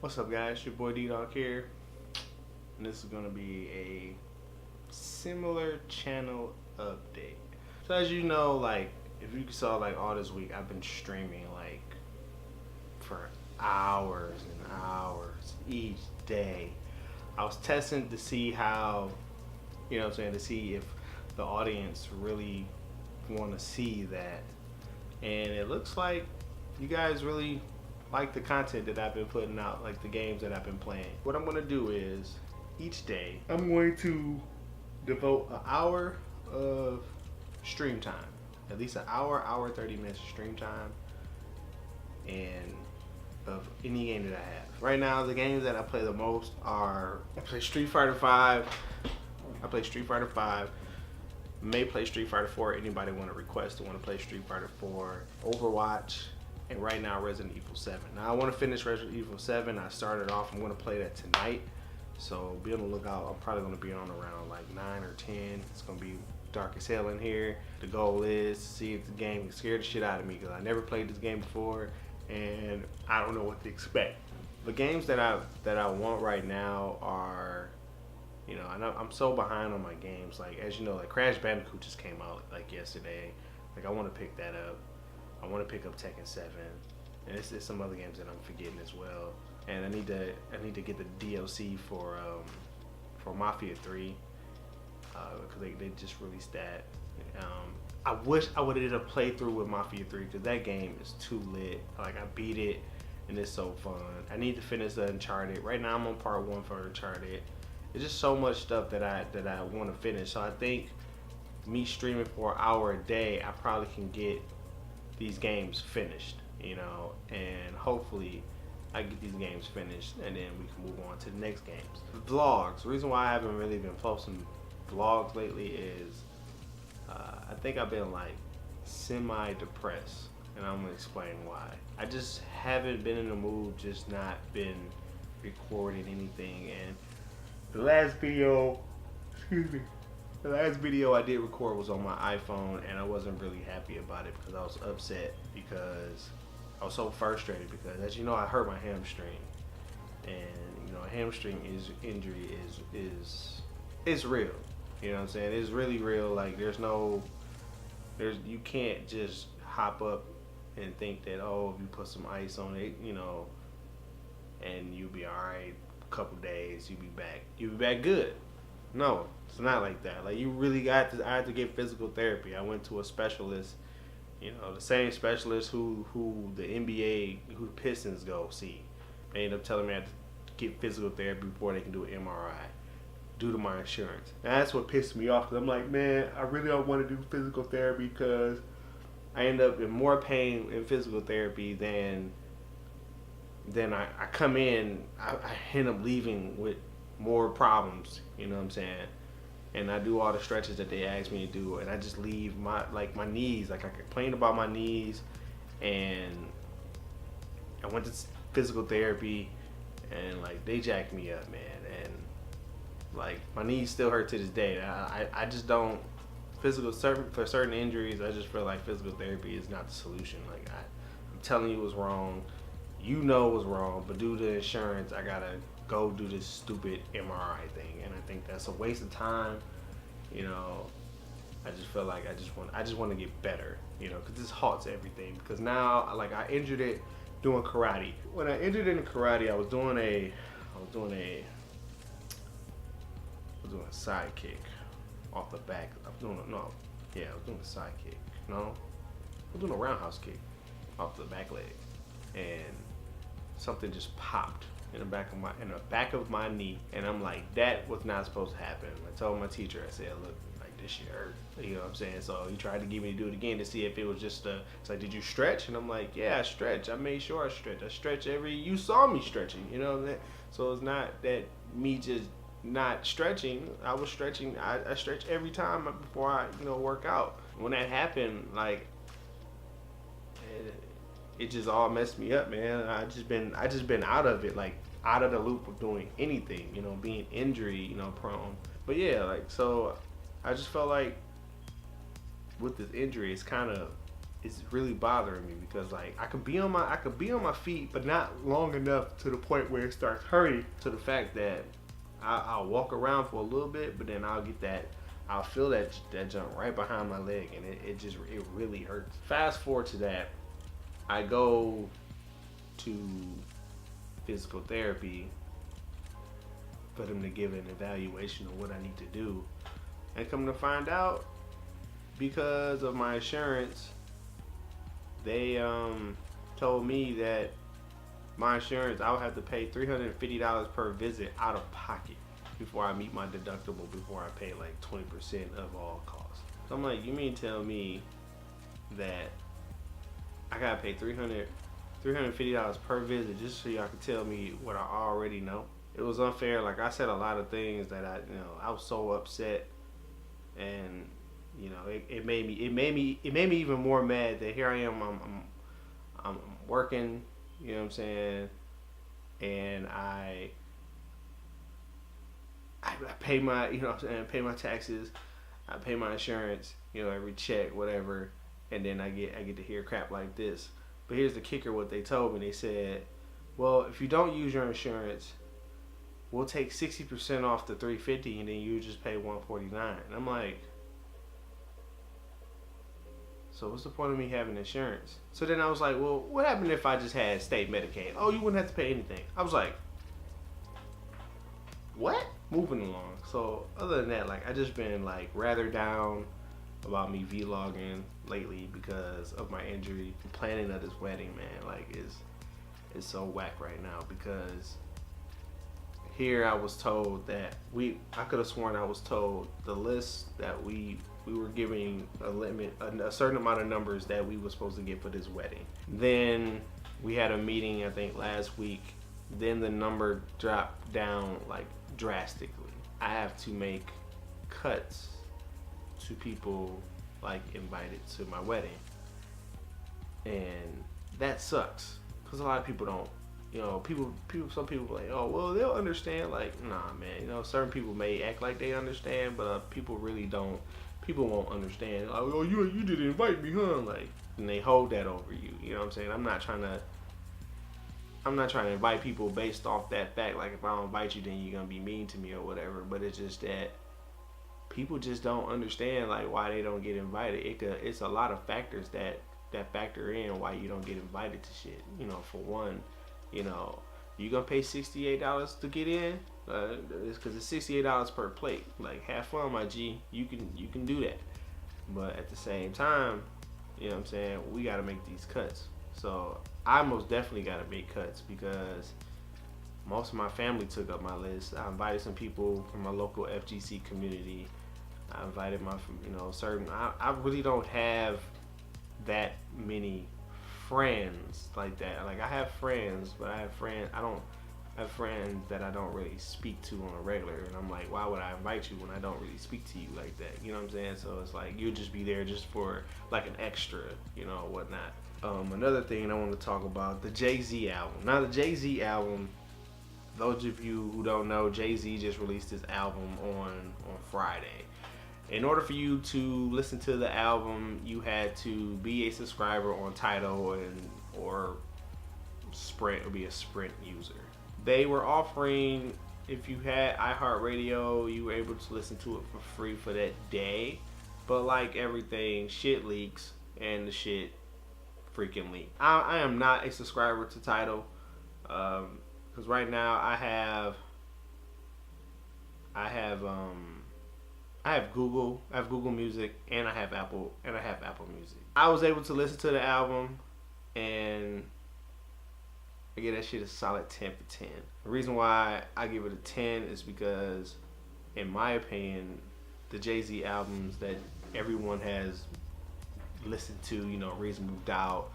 What's up, guys? Your boy D-Dog here, and this is gonna be a similar channel update. So as you know, like if you saw like all this week, I've been streaming like for hours and hours each day. I was testing to see how, to see if the audience really want to see that, and it looks like you guys really like the content that I've been putting out, like the games that I've been playing. What I'm gonna do is each day I'm going to devote an hour of stream time, at least an hour 30 minutes of stream time, and of any game that I have. Right now, the games that I play the most are I play Street Fighter 5. May play Street Fighter 4. Anybody want to request to want to play Street Fighter 4, Overwatch, and right now Resident Evil 7. Now I want to finish Resident Evil 7. I started off. I'm going to play that tonight, so be on the lookout. I'm probably going to be on around like 9 or 10. It's going to be dark as hell in here. The goal is to see if the game can scare the shit out of me, because I never played this game before and I don't know what to expect. The games that I want right now are, I'm so behind on my games. Like, as you know, like Crash Bandicoot just came out like yesterday. Like, I want to pick that up. I want to pick up Tekken 7, and it's some other games that I'm forgetting as well. And I need to get the DLC for Mafia 3, because they just released that. I wish I would have did a playthrough with Mafia 3, because that game is too lit. Like, I beat it and it's so fun. I need to finish the Uncharted. Right now I'm on part 1 for Uncharted. It's just so much stuff that I want to finish. So I think me streaming for an hour a day, I probably can get these games finished, and hopefully I get these games finished, and then we can move on to the next games. Vlogs. The reason why I haven't really been posting vlogs lately is I think I've been like semi-depressed, and I'm gonna explain why. I just haven't been in the mood, just not been recording anything. And the last video I did record was on my iPhone, and I wasn't really happy about it because I was upset, because I was so frustrated, because as you know, I hurt my hamstring, and a hamstring injury is real. You know what I'm saying? It's really real. Like, you can't just hop up and think that, oh, if you put some ice on it, and you'll be alright. A couple days, you'll be back good. No, it's not like that. Like, you really I had to get physical therapy. I went to a specialist, the same specialist who the NBA, who the Pistons go see. They ended up telling me I had to get physical therapy before they can do an MRI, due to my insurance. And that's what pissed me off, because I'm like, man, I really don't want to do physical therapy, because I end up in more pain in physical therapy than I come in. I end up leaving with more problems, you know what I'm saying? And I do all the stretches that they ask me to do, and I just leave my knees. Like, I complained about my knees, and I went to physical therapy, and like, they jacked me up, man. And like, my knees still hurt to this day. I just don't for certain injuries. I just feel like physical therapy is not the solution. Like, I'm telling you it was wrong. It was wrong, but due to insurance, I gotta go do this stupid MRI thing, and I think that's a waste of time. I just feel like I just want to get better, because this halts everything. Because now, like, I injured it doing karate. When I injured it in karate, I was doing a side kick off the back. I was doing a side kick. No, I was doing a roundhouse kick off the back leg, and something just popped in the back of my knee, and I'm like, that was not supposed to happen. I told my teacher, I said, look, like, this shit hurt. You know what I'm saying? So he tried to get me to do it again to see if it was just it's like, did you stretch? And I'm like, yeah, I stretch. I made sure I stretch. I stretch you saw me stretching, So it's not that me just not stretching. I was stretching. I stretch every time before I, work out. When that happened, like, it just all messed me up, man. I just been out of it, like, out of the loop of doing anything, being injury, prone. But yeah, like, so I just felt like with this injury, it's kind of it's really bothering me because like I could be on my feet, but not long enough to the point where it starts hurting. To the fact that I'll walk around for a little bit, but then I'll feel that jump right behind my leg, and it really hurts. Fast forward to that, I go to physical therapy for them to give an evaluation of what I need to do, and come to find out, because of my insurance, they told me that my insurance, I would have to pay $350 per visit out of pocket before I meet my deductible, before I pay like 20% of all costs. So I'm like, you mean tell me that I gotta pay $350 per visit just so y'all can tell me what I already know? It was unfair. Like, I said a lot of things that I was so upset, and it made me even more mad that here I am, I'm working, you know what I'm saying, and I pay my, pay my taxes, I pay my insurance, every check, whatever, and then I get to hear crap like this. But here's the kicker: what they told me, they said, well, if you don't use your insurance, we'll take 60% off the $350, and then you just pay $149. And I'm like, so what's the point of me having insurance? So then I was like, well, what happened if I just had state Medicaid? Oh, you wouldn't have to pay anything. I was like, what? Moving along. So other than that, like, I just been like rather down about me vlogging lately because of my injury. The planning of this wedding, man, like is so whack right now, because here I was told that I could have sworn I was told the list that we were giving a limit, a certain amount of numbers that we were supposed to get for this wedding. Then we had a meeting, I think last week. Then the number dropped down like drastically. I have to make cuts to people like invited to my wedding, and that sucks because a lot of people don't. Some people like, oh, well, they'll understand. Like, nah, man. Certain people may act like they understand, but people really don't. People won't understand. Like, oh, you didn't invite me, huh? Like, and they hold that over you. You know what I'm saying? I'm not trying to invite people based off that fact. Like, if I don't invite you, then you're gonna be mean to me or whatever. But it's just that people just don't understand like why they don't get invited. It's a lot of factors that factor in why you don't get invited to shit. For one, you gonna pay $68 to get in? It's because it's $68 per plate. Like, have fun, my G. You can do that. But at the same time, you know what I'm saying, we gotta make these cuts. So I most definitely gotta make cuts because most of my family took up my list. I invited some people from my local FGC community. I invited my, certain. I really don't have that many friends like that. Like, I have friends, but I don't have friends that I don't really speak to on a regular. And I'm like, why would I invite you when I don't really speak to you like that? You know what I'm saying? So it's like, you'll just be there just for like an extra, whatnot. Another thing I want to talk about, the Jay-Z album. Now, the Jay-Z album, those of you who don't know, Jay-Z just released his album on Friday. In order for you to listen to the album, you had to be a subscriber on Tidal or Sprint, or be a Sprint user. They were offering, if you had iHeartRadio, you were able to listen to it for free for that day. But like everything, shit leaks, and the shit freaking leaked. I am not a subscriber to Tidal, because right now I have Google Music, and I have Apple Music. I was able to listen to the album, and I give that shit a solid 10 for 10. The reason why I give it a 10 is because, in my opinion, the Jay-Z albums that everyone has listened to, Reasonable Doubt,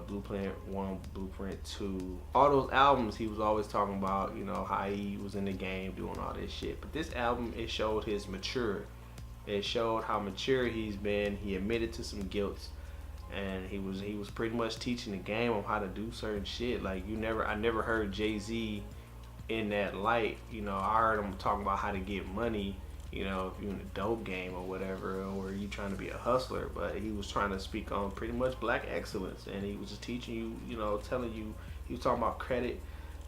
Blueprint 1, Blueprint 2, all those albums, he was always talking about, how he was in the game doing all this shit. But this album, it showed his mature. It showed how mature he's been. He admitted to some guilt, and he was pretty much teaching the game on how to do certain shit. Like, I never heard Jay-Z in that light. I heard him talking about how to get money you know, if you're in a dope game or whatever, or you trying to be a hustler. But he was trying to speak on pretty much black excellence, and he was just teaching you, you know, telling you, he was talking about credit,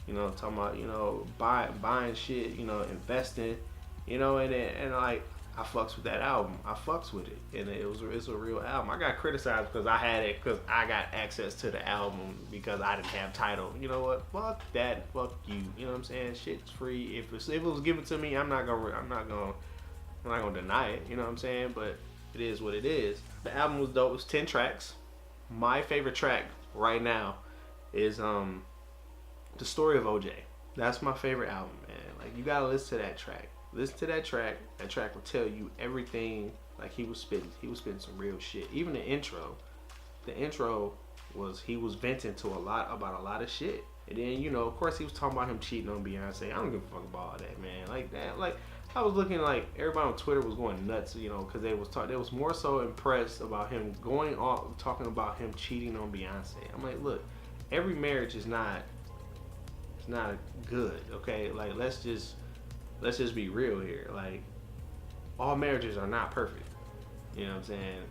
you know, talking about, you know, buying shit, you know, investing, you know, and like, I fucks with that album. I fucks with it, and it's a real album. I got criticized because I had it because I got access to the album because I didn't have title. You know what? Fuck that. Fuck you. You know what I'm saying? Shit's free. If it was given to me, I'm not gonna deny it. You know what I'm saying? But it is what it is. The album was dope. It was 10 tracks. My favorite track right now is the story of OJ. That's my favorite album, man. Like, you gotta listen to that track. Listen to that track. That track will tell you everything. Like, he was spitting some real shit. Even the intro was, he was venting to about a lot of shit. And then, you know, of course he was talking about him cheating on Beyonce. I don't give a fuck about all that, man. Like that, like, I was looking, like, everybody on Twitter was going nuts, you know, because they was more so impressed about him going off talking about him cheating on Beyonce. I'm like, look, every marriage is not good, okay? Like, let's just be real here. Like, all marriages are not perfect. You know what I'm saying?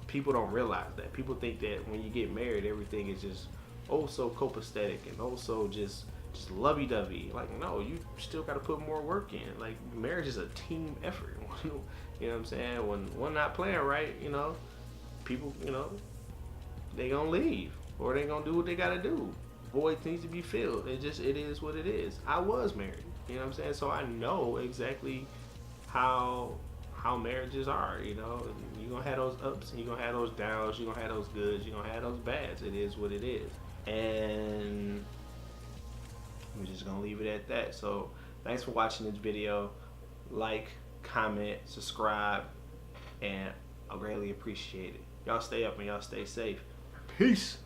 People don't realize that. People think that when you get married, everything is just so copacetic and so just lovey-dovey. Like, no, you still got to put more work in. Like, marriage is a team effort. You know what I'm saying? When one not playing right, you know, people, you know, they gonna leave or they gonna do what they gotta do. Void needs to be filled. It is what it is. I was married. You know what I'm saying? So I know exactly how marriages are, you know. You're gonna have those ups and you're gonna have those downs, you're gonna have those goods, you're gonna have those bads. It is what it is. And we're just gonna leave it at that. So thanks for watching this video. Like, comment, subscribe, and I'll greatly appreciate it. Y'all stay up and y'all stay safe. Peace.